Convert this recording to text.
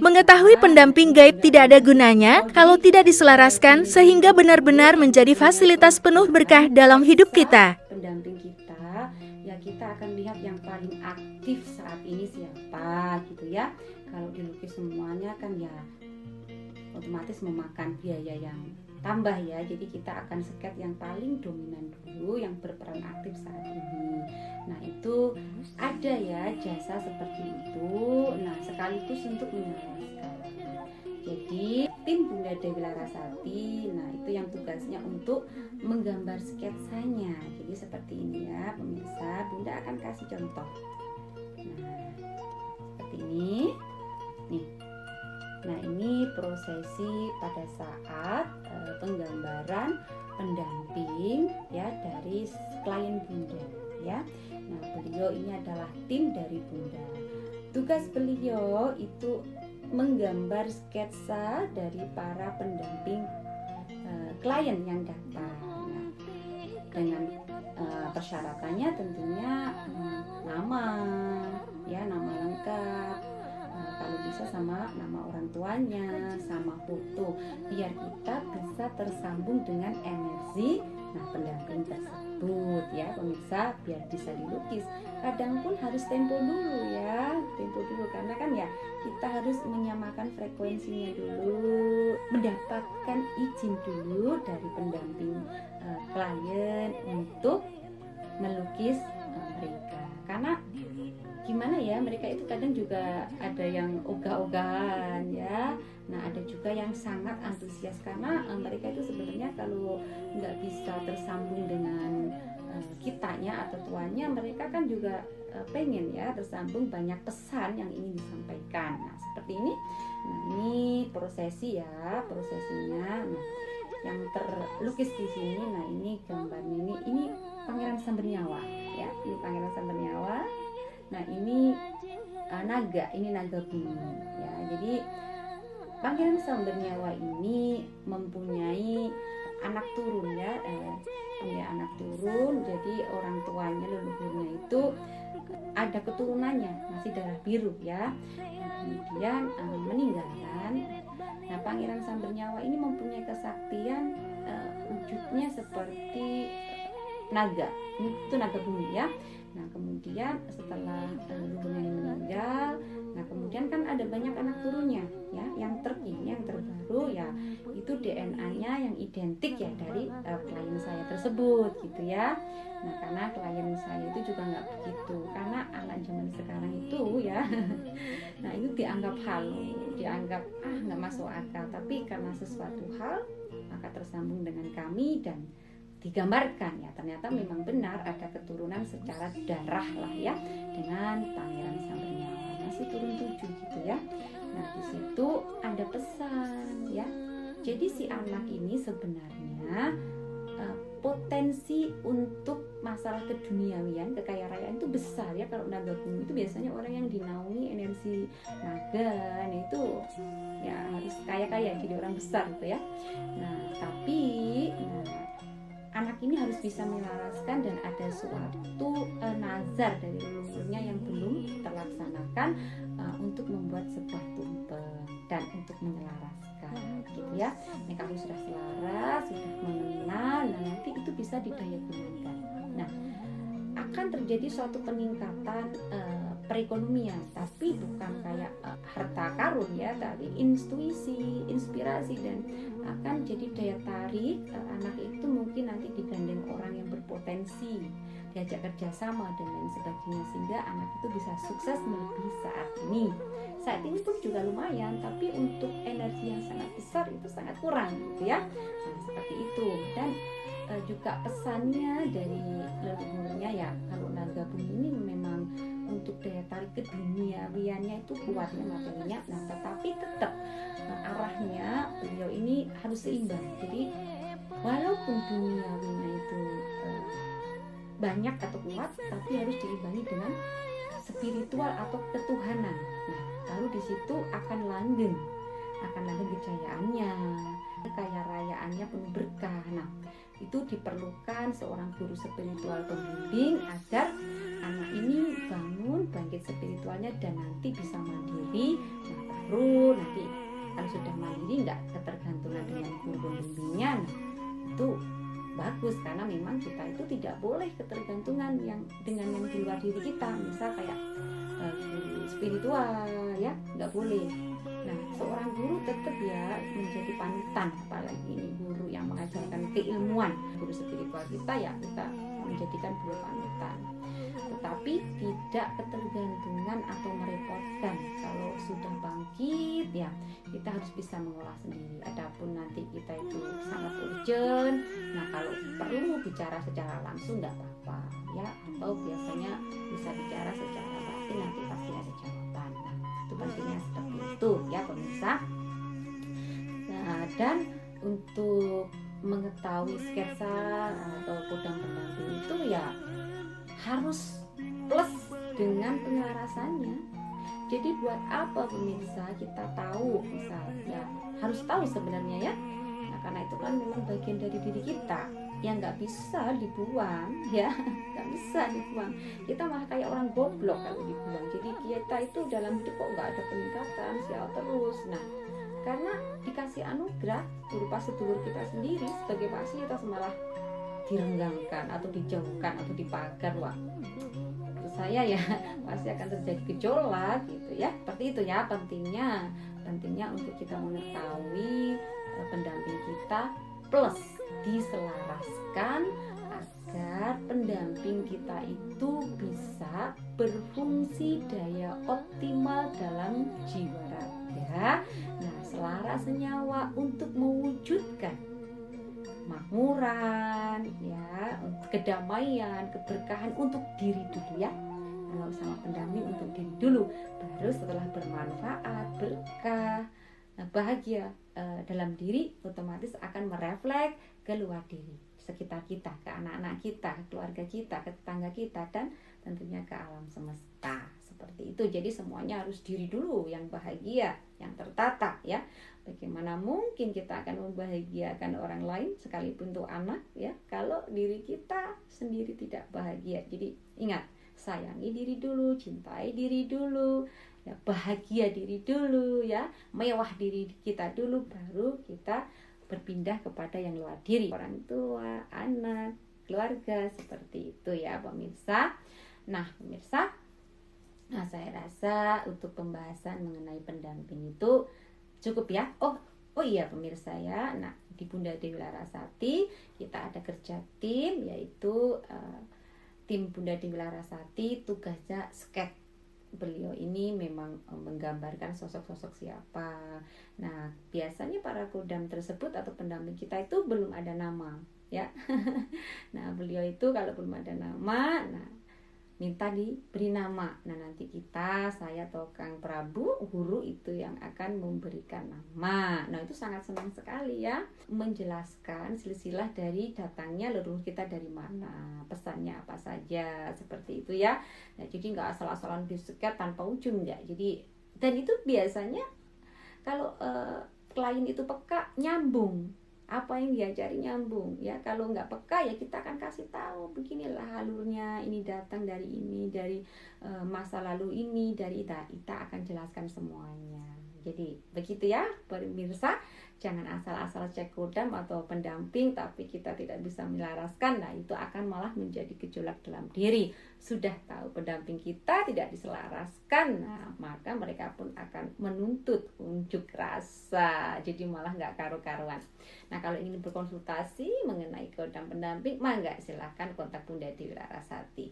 Mengetahui pendamping gaib tidak ada gunanya kalau tidak diselaraskan sehingga benar-benar menjadi fasilitas penuh berkah dalam hidup kita. Pendamping kita, ya kita akan lihat yang paling aktif saat ini siapa gitu ya. Kalau dilukis semuanya kan ya otomatis memakan biaya yang tambah ya. Jadi kita akan sket yang paling dominan dulu, yang berperan aktif saat ini. Nah itu ada ya jasa seperti itu. Nah sekaligus untuk menjelaskan. Jadi tim Bunda Dewi Larasati, nah itu yang tugasnya untuk menggambar sketsanya. Jadi seperti ini ya pemirsa. Bunda akan kasih contoh. Nah seperti ini. Nih. Nah ini prosesi pada saat penggambaran pendamping ya dari klien Bunda ya. Nah beliau ini adalah tim dari Bunda. Tugas beliau itu menggambar sketsa dari para pendamping klien yang datang. Nah, dengan persyaratannya tentunya nama ya, nama lengkap. Kalau bisa sama nama orang tuanya, sama foto, biar kita bisa tersambung dengan energi pendamping tersebut ya pemirsa, biar bisa dilukis. Kadang pun harus tempo dulu ya, karena kan ya kita harus menyamakan frekuensinya dulu, mendapatkan izin dulu dari pendamping klien untuk melukis mereka. Karena gimana ya, mereka itu kadang juga ada yang ogah-ogahan ya. Nah ada juga yang sangat antusias karena mereka itu sebenarnya kalau nggak bisa tersambung dengan kitanya atau tuannya, mereka kan juga pengen ya tersambung, banyak pesan yang ingin disampaikan. Nah seperti ini. Nah ini prosesinya. Nah yang terlukis di sini, nah ini gambarnya ini Pangeran Sambernyawa ya. Ini Pangeran Sambernyawa. Nah ini naga, ini naga bumi ya. Jadi Pangeran Sambernyawa ini mempunyai anak turun ya, punya anak turun. Jadi orang tuanya, leluhurnya itu ada keturunannya masih darah biru ya. Nah, kemudian meninggalkan. Nah Pangeran Sambernyawa ini mempunyai kesaktian wujudnya seperti naga, itu naga bumi ya. Nah kemudian setelah leluhurnya meninggal, nah kemudian kan ada banyak anak turunnya ya, yang terkini, yang terbaru ya, itu DNA-nya yang identik ya dari klien saya tersebut gitu ya. Nah karena klien saya itu juga nggak begitu, karena anak zaman sekarang itu ya nah itu dianggap halu, dianggap nggak masuk akal, tapi karena sesuatu hal maka tersambung dengan kami dan digambarkan ya, ternyata memang benar ada keturunan secara darah lah ya dengan Pangeran Sambernyawa, masih turun 7 gitu ya. Nah di situ ada pesan ya. Jadi si anak ini sebenarnya potensi untuk masalah keduniawian, kekayaan itu besar ya. Kalau naga bumi itu biasanya orang yang dinaungi energi naga, nah itu ya harus kaya-kaya, jadi orang besar gitu ya. Nah tapi anak ini harus bisa menyelaraskan, dan ada suatu nazar dari leluhurnya yang belum terlaksanakan untuk membuat sebuah tumpeng dan untuk menyelaraskan gitu ya. Nah kalau sudah selaras, sudah mengenal, nah nanti itu bisa didayagunakan. Nah akan terjadi suatu peningkatan perekonomian, tapi bukan kayak harta karun ya, tapi intuisi, inspirasi, dan akan jadi daya tarik. Anak itu mungkin nanti digandeng orang yang berpotensi, diajak kerjasama dan lain sebagainya, sehingga anak itu bisa sukses melebihi saat ini. Saat ini pun juga lumayan, tapi untuk energi yang sangat besar itu sangat kurang gitu ya. Nah seperti itu. Dan juga pesannya dari leluhurnya ya, kalau naga bumi ini memang untuk daya tarik keduniawiannya itu kuatnya, materinya. Nah tetapi tetap arahnya beliau ini harus seimbang. Jadi walaupun duniawinya itu banyak atau kuat, tapi harus diimbangi dengan spiritual atau ketuhanan. Nah lalu di situ akan langgeng kejayaannya, kaya rayaannya penuh berkah. Nah itu diperlukan seorang guru spiritual pembimbing agar anak ini bangkit spiritualnya dan nanti bisa mandiri. Nah baru nanti kalau sudah mandiri nggak ketergantungan dengan guru pembimbingnya, nah, itu bagus karena memang kita itu tidak boleh ketergantungan dengan yang di luar diri kita, misal kayak guru spiritual ya, nggak boleh. Nah, seorang guru tetap ya menjadi panutan, apalagi ini guru yang mengajarkan keilmuan, guru spiritual kita ya kita menjadikan beliau panutan, tetapi tidak ketergantungan atau merepotkan. Kalau sudah bangkit ya kita harus bisa mengolah sendiri. Adapun nanti kita itu sangat urgent, nah kalau perlu bicara secara langsung nggak apa-apa ya, atau biasanya bisa bicara secara batin, nanti pasti ada jawaban. Nah, itu pentingnya seperti itu ya pemirsa. Nah, dan untuk mengetahui sketsa atau kodam pendamping itu ya harus plus dengan penyelarasannya. Jadi buat apa pemirsa kita tahu, misalnya harus tahu sebenarnya ya. Nah, karena itu kan memang bagian dari diri kita yang nggak bisa dibuang ya, nggak bisa dibuang. Kita malah kayak orang goblok kalau dibuang. Jadi kita itu dalam hidup kok nggak ada peningkatan, sial terus. Nah, karena dikasih anugerah berupa sedulur kita sendiri sebagai fasilitas malah direnggangkan atau dijauhkan atau dipagar. Wah, menurut saya ya pasti akan terjadi gejolak gitu ya. Seperti itu ya, pentingnya untuk kita mengetahui pendamping kita plus diselaraskan agar pendamping kita itu bisa berfungsi daya optimal dalam jiwa raga. Nah, selaras senyawa untuk mewujudkan makmuran ya, kedamaian, keberkahan untuk diri dulu ya. Kalau sama pendamping untuk diri dulu, baru setelah bermanfaat, berkah, bahagia dalam diri, otomatis akan merefleks ke luar diri, sekitar kita, ke anak-anak kita, ke keluarga kita, ke tetangga kita, dan tentunya ke alam semesta. Seperti itu. Jadi semuanya harus diri dulu yang bahagia, yang tertata ya. Bagaimana mungkin kita akan membahagiakan orang lain sekalipun itu anak ya, kalau diri kita sendiri tidak bahagia. Jadi ingat, sayangi diri dulu, cintai diri dulu ya, bahagia diri dulu ya, mewah diri kita dulu, baru kita berpindah kepada yang luar diri, orang tua, anak, keluarga, seperti itu ya pemirsa. Nah pemirsa, nah saya rasa untuk pembahasan mengenai pendamping itu cukup ya. Oh iya pemirsa ya. Nah, di Bunda Dewi Larasati kita ada kerja tim, yaitu tim Bunda Dewi Larasati tugasnya sketch. Beliau ini memang menggambarkan sosok-sosok siapa. Nah, biasanya para kodam tersebut atau pendamping kita itu belum ada nama ya. Nah, beliau itu kalau belum ada nama, nah minta diberi nama. Nah, nanti kita, saya atau Kang Prabu, guru itu yang akan memberikan nama. Nah, itu sangat senang sekali ya, menjelaskan silsilah dari datangnya leluhur kita dari mana, pesannya apa saja, seperti itu ya. Nah, jadi nggak asal-asalan disket tanpa ujung nggak. Jadi, dan itu biasanya kalau klien itu peka, nyambung. Apa yang diajari nyambung ya. Kalau nggak peka ya kita akan kasih tahu, beginilah alurnya, ini datang dari ini, dari masa lalu ini, dari Ita akan jelaskan semuanya. Jadi begitu ya pemirsa, jangan asal-asal cek kodam atau pendamping tapi kita tidak bisa menyelaraskan. Nah, itu akan malah menjadi gejolak dalam diri. Sudah tahu pendamping kita tidak diselaraskan, nah maka mereka pun akan menuntut unjuk rasa, jadi malah nggak karu-karuan. Nah, kalau ingin berkonsultasi mengenai kodam pendamping, mangga silahkan kontak Bunda Dewi Larasati.